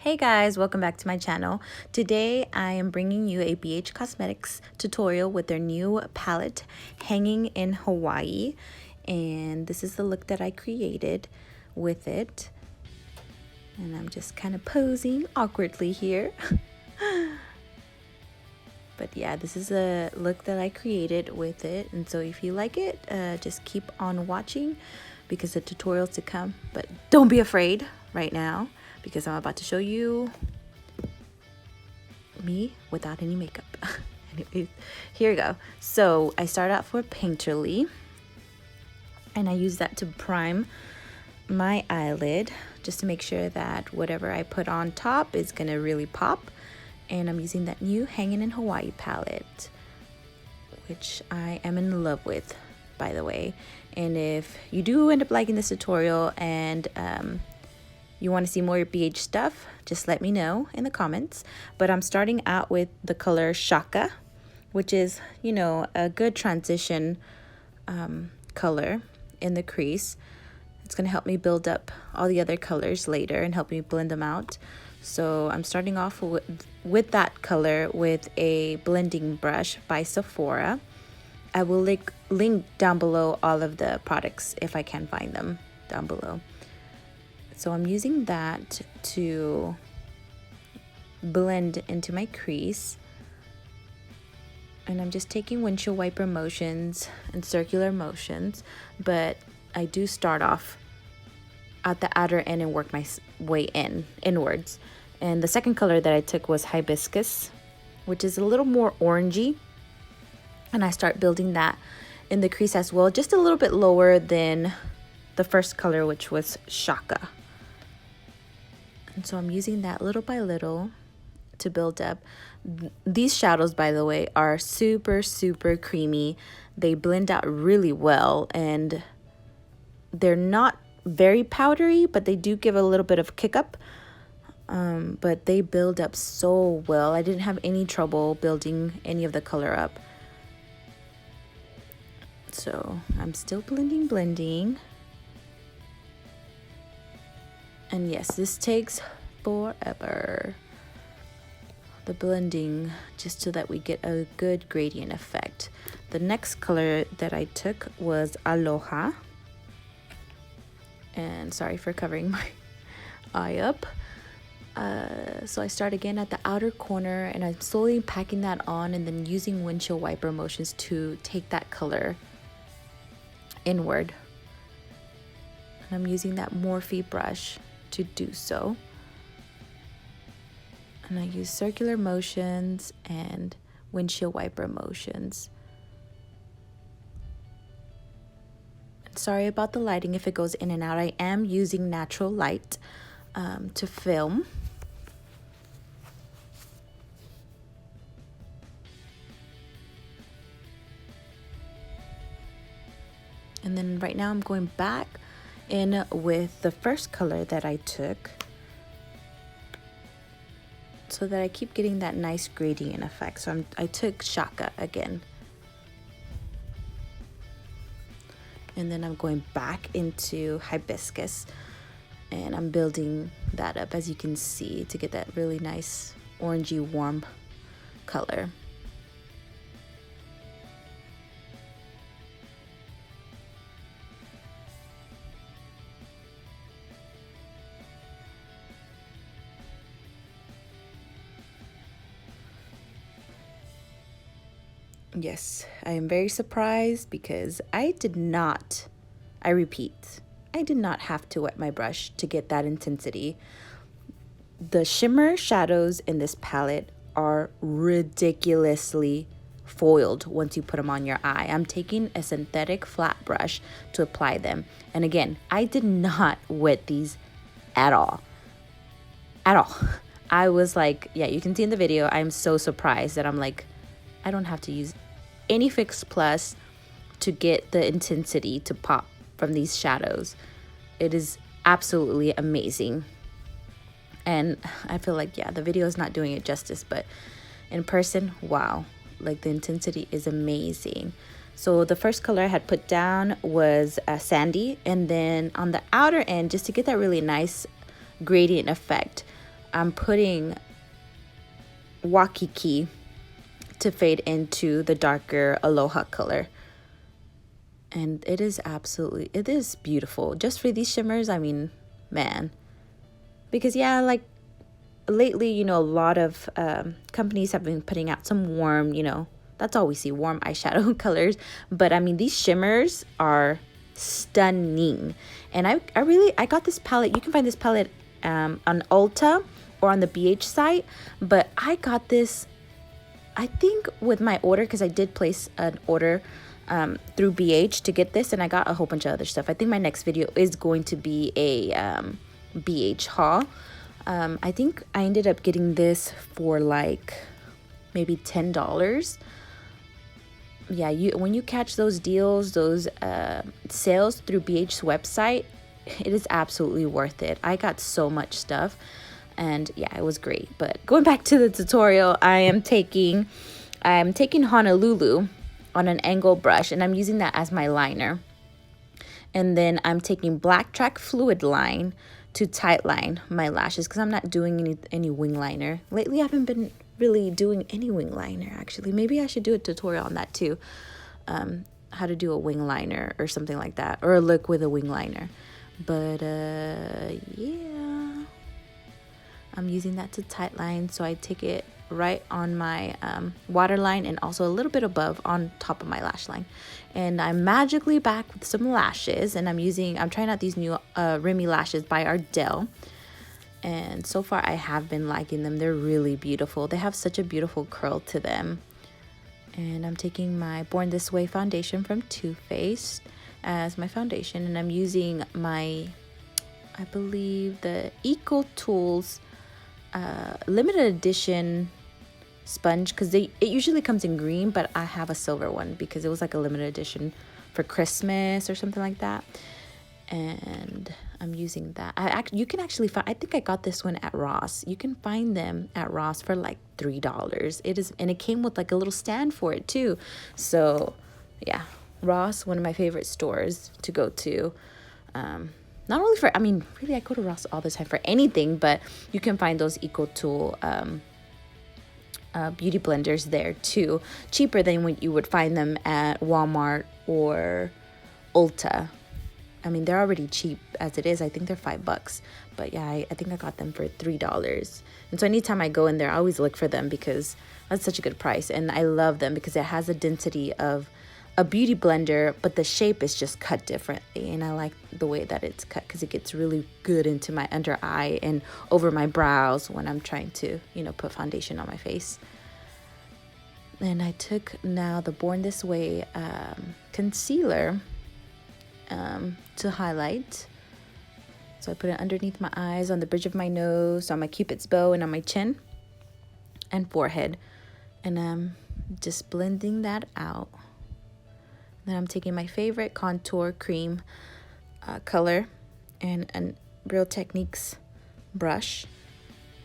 Hey guys, welcome back to my channel. Today I am bringing you a BH Cosmetics tutorial with their new palette, Hanging in Hawaii. And this is the look that I created with it. And I'm just kind of posing awkwardly here. But yeah, this is a look that I created with it. And so if you like it, just keep on watching because the tutorial's to come. But don't be afraid right now, because I'm about to show you me without any makeup. Anyways, here we go. So I start out for Painterly, and I use that to prime my eyelid just to make sure that whatever I put on top is gonna really pop. And I'm using that new Hangin in Hawaii palette, which I am in love with, by the way. And if you do end up liking this tutorial and you want to see more BH stuff, just let me know in the comments. But I'm starting out with the color Shaka, which is, you know, a good transition color in the crease. It's going to help me build up all the other colors later and help me blend them out. So I'm starting off with that color with a blending brush by Sephora. I will link down below all of the products if I can find them down below. So I'm using that to blend into my crease. And I'm just taking windshield wiper motions and circular motions, but I do start off at the outer end and work my way inwards. And the second color that I took was Hibiscus, which is a little more orangey. And I start building that in the crease as well, just a little bit lower than the first color, which was Shaka. And so I'm using that little by little to build up. These shadows, by the way, are super, super creamy. They blend out really well, and they're not very powdery, but they do give a little bit of kick up. But they build up so well. I didn't have any trouble building any of the color up. So I'm still blending. And yes, this takes forever, the blending, just so that we get a good gradient effect. The next color that I took was Aloha. And sorry for covering my eye up. So I start again at the outer corner, and I'm slowly packing that on and then using windshield wiper motions to take that color inward. And I'm using that Morphe brush to do so. And I use circular motions and windshield wiper motions. And sorry about the lighting if it goes in and out. I am using natural light to film. And then right now I'm going back in with the first color that I took, so that I keep getting that nice gradient effect. So I took Shaka again. And then I'm going back into Hibiscus, and I'm building that up, as you can see, to get that really nice orangey warm color. Yes, I am very surprised because I did not have to wet my brush to get that intensity. The shimmer shadows in this palette are ridiculously foiled once you put them on your eye. I'm taking a synthetic flat brush to apply them. And again, I did not wet these at all. At all. I was like, yeah, you can see in the video, I'm so surprised that I'm like, I don't have to use any Fix Plus to get the intensity to pop from these shadows. It is absolutely amazing. And I feel like, yeah, the video is not doing it justice, but in person, wow, like the intensity is amazing. So the first color I had put down was Sandy, and then on the outer end, just to get that really nice gradient effect, I'm putting Waikiki to fade into the darker Aloha color. And it is beautiful. Just for these shimmers, I mean, man. Because yeah, like lately, you know, a lot of companies have been putting out some warm, you know, that's all we see, warm eyeshadow colors. But I mean, these shimmers are stunning. And I got this palette. You can find this palette on Ulta or on the BH site. But I got this, I think with my order, because I did place an order through BH to get this, and I got a whole bunch of other stuff. I think my next video is going to be a BH haul. I think I ended up getting this for like maybe $10. Yeah, when you catch those deals, those sales through BH's website, it is absolutely worth it. I got so much stuff, and yeah, it was great. But going back to the tutorial, I'm taking Honolulu on an angle brush, and I'm using that as my liner. And then I'm taking BlackTrack fluidline to tightline my lashes, because I'm not doing any wing liner. Lately, I haven't been really doing any wing liner, actually. Maybe I should do a tutorial on that too. How to do a wing liner or something like that, or a look with a wing liner. But yeah, I'm using that to tightline, so I take it right on my waterline and also a little bit above on top of my lash line. And I'm magically back with some lashes, and I'm trying out these new Remy lashes by Arder. And so far I have been liking them. They're really beautiful. They have such a beautiful curl to them. And I'm taking my Born This Way foundation from Too Faced as my foundation, and I'm using my, I believe, the Eco Tools limited edition sponge, because it usually comes in green, but I have a silver one because it was like a limited edition for Christmas or something like that. And I'm using that. You can actually find, I think I got this one at Ross. You can find them at Ross for like $3. And it came with like a little stand for it too. So yeah, Ross, one of my favorite stores to go to. Not only for, I mean, really I go to Ross all the time for anything, but you can find those Eco Tool beauty blenders there too, cheaper than when you would find them at Walmart or Ulta. I mean, they're already cheap as it is. I think they're $5, but yeah, I think I got them for $3. And so anytime I go in there, I always look for them because that's such a good price. And I love them because it has a density of a beauty blender, but the shape is just cut differently. And I like the way that it's cut because it gets really good into my under eye and over my brows when I'm trying to, you know, put foundation on my face. And I took now the Born This Way concealer to highlight. So I put it underneath my eyes, on the bridge of my nose, on my cupid's bow, and on my chin and forehead. And I'm just blending that out. Then I'm taking my favorite contour cream color and a Real Techniques brush.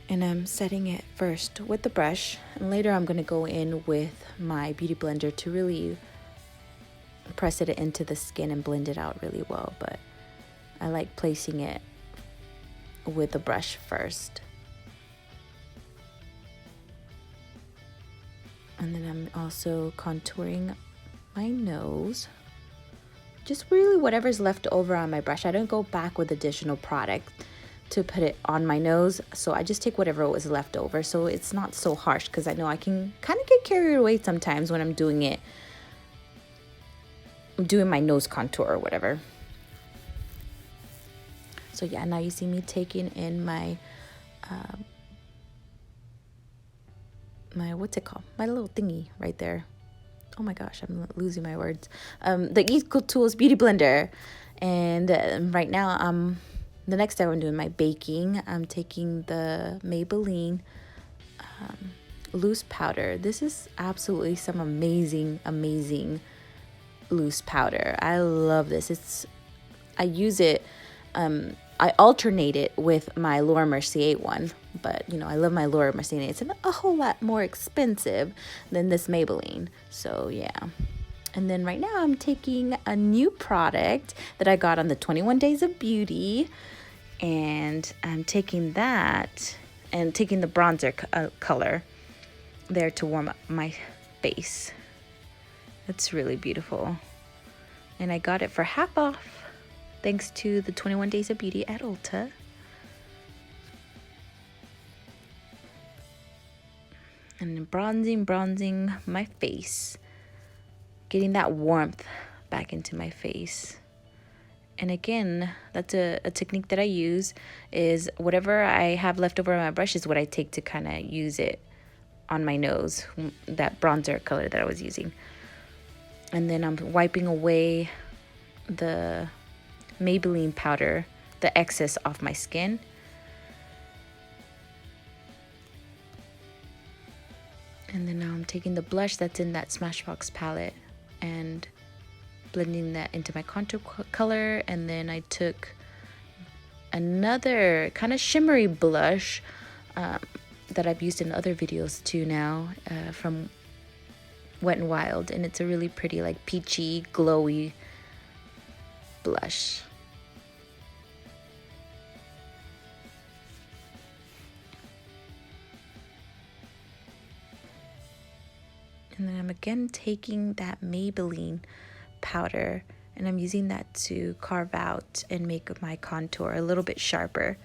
And I'm setting it first with the brush. And later I'm going to go in with my beauty blender to really press it into the skin and blend it out really well. But I like placing it with the brush first. And then I'm also contouring my nose. Just really whatever's left over on my brush. I don't go back with additional product to put it on my nose, so I just take whatever was left over, so it's not so harsh, because I know I can kind of get carried away sometimes when I'm doing my nose contour or whatever. So yeah, now you see me taking in my what's it called, my little thingy right there. Oh my gosh, I'm losing my words. The Eco Tools beauty blender. And right now the next step I'm doing my baking. I'm taking the Maybelline loose powder. This is absolutely some amazing loose powder. I love this. I use it, I alternate it with my Laura Mercier one, but you know, I love my Laura Mercier. It's a whole lot more expensive than this Maybelline. So yeah. And then right now I'm taking a new product that I got on the 21 Days of Beauty, and I'm taking that and taking the bronzer color there to warm up my face. It's really beautiful. And I got it for half off thanks to the 21 Days of Beauty at Ulta. And bronzing my face. Getting that warmth back into my face. And again, that's a technique that I use, is whatever I have left over on my brush is what I take to kind of use it on my nose, that bronzer color that I was using. And then I'm wiping away the Maybelline powder, the excess off my skin. And then now I'm taking the blush that's in that Smashbox palette and blending that into my contour color. And then I took another kind of shimmery blush that I've used in other videos too now, from Wet n Wild, and it's a really pretty, like, peachy, glowy blush. And then I'm again taking that Maybelline powder, and I'm using that to carve out and make my contour a little bit sharper.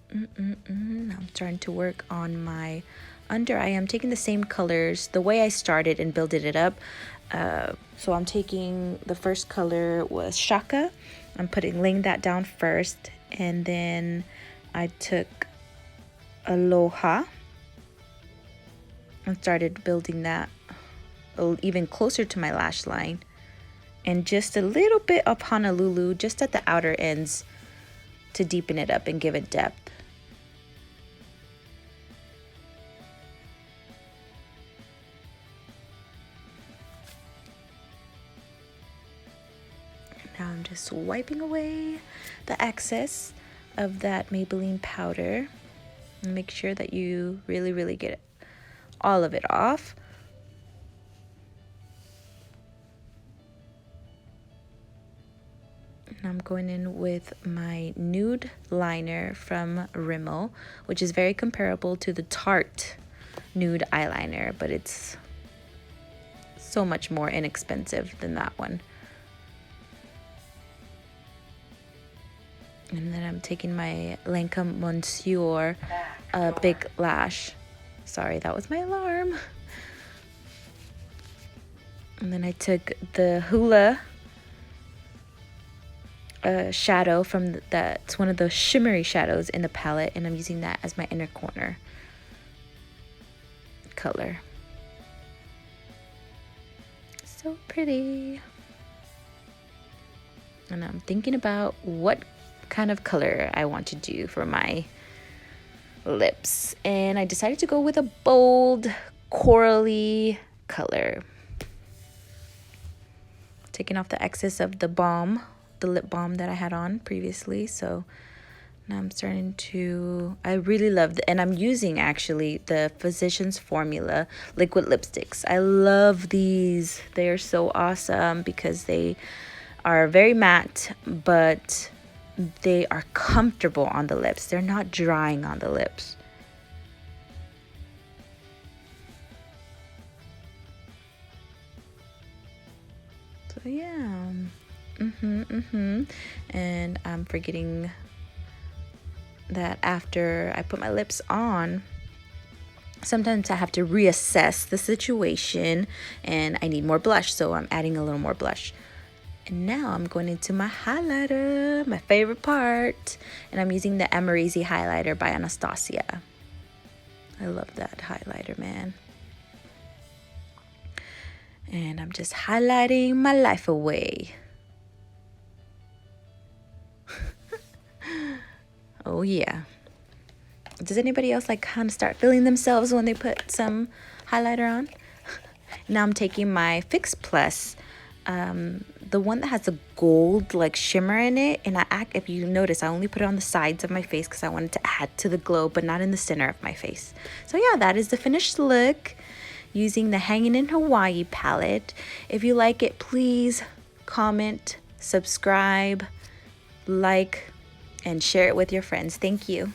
I'm starting to work on my under eye. I'm taking the same colors the way I started and builded it up. So I'm taking, the first color was Shaka. I'm laying that down first, and then I took Aloha and started building that even closer to my lash line, and just a little bit of Honolulu just at the outer ends to deepen it up and give it depth. Now I'm just wiping away the excess of that Maybelline powder, and make sure that you really get all of it off. And I'm going in with my Nude Liner from Rimmel, which is very comparable to the Tarte nude eyeliner, but it's so much more inexpensive than that one. And then I'm taking my Lancôme Monsieur Big Lash. Sorry, that was my alarm. And then I took the Hula shadow from that's one of the shimmery shadows in the palette, and I'm using that as my inner corner color. So pretty. And I'm thinking about what kind of color I want to do for my lips, and I decided to go with a bold corally color, taking off the excess of the balm, the lip balm that I had on previously. So now I'm starting to, I really love and I'm using actually the Physicians Formula liquid lipsticks. I love these. They are so awesome because they are very matte, but they are comfortable on the lips. They're not drying on the lips. So yeah. And I'm forgetting that after I put my lips on, sometimes I have to reassess the situation and I need more blush, so I'm adding a little more blush. And now I'm going into my highlighter, my favorite part. And I'm using the Amazing highlighter by Anastasia. I love that highlighter, man. And I'm just highlighting my life away. Oh yeah. Does anybody else like kind of start feeling themselves when they put some highlighter on? Now I'm taking my Fix Plus, the one that has a gold like shimmer in it, and if you notice, I only put it on the sides of my face because I wanted to add to the glow, but not in the center of my face. So yeah, that is the finished look using the Hangin in Hawaii palette. If you like it, please comment subscribe, like, and share it with your friends. Thank you.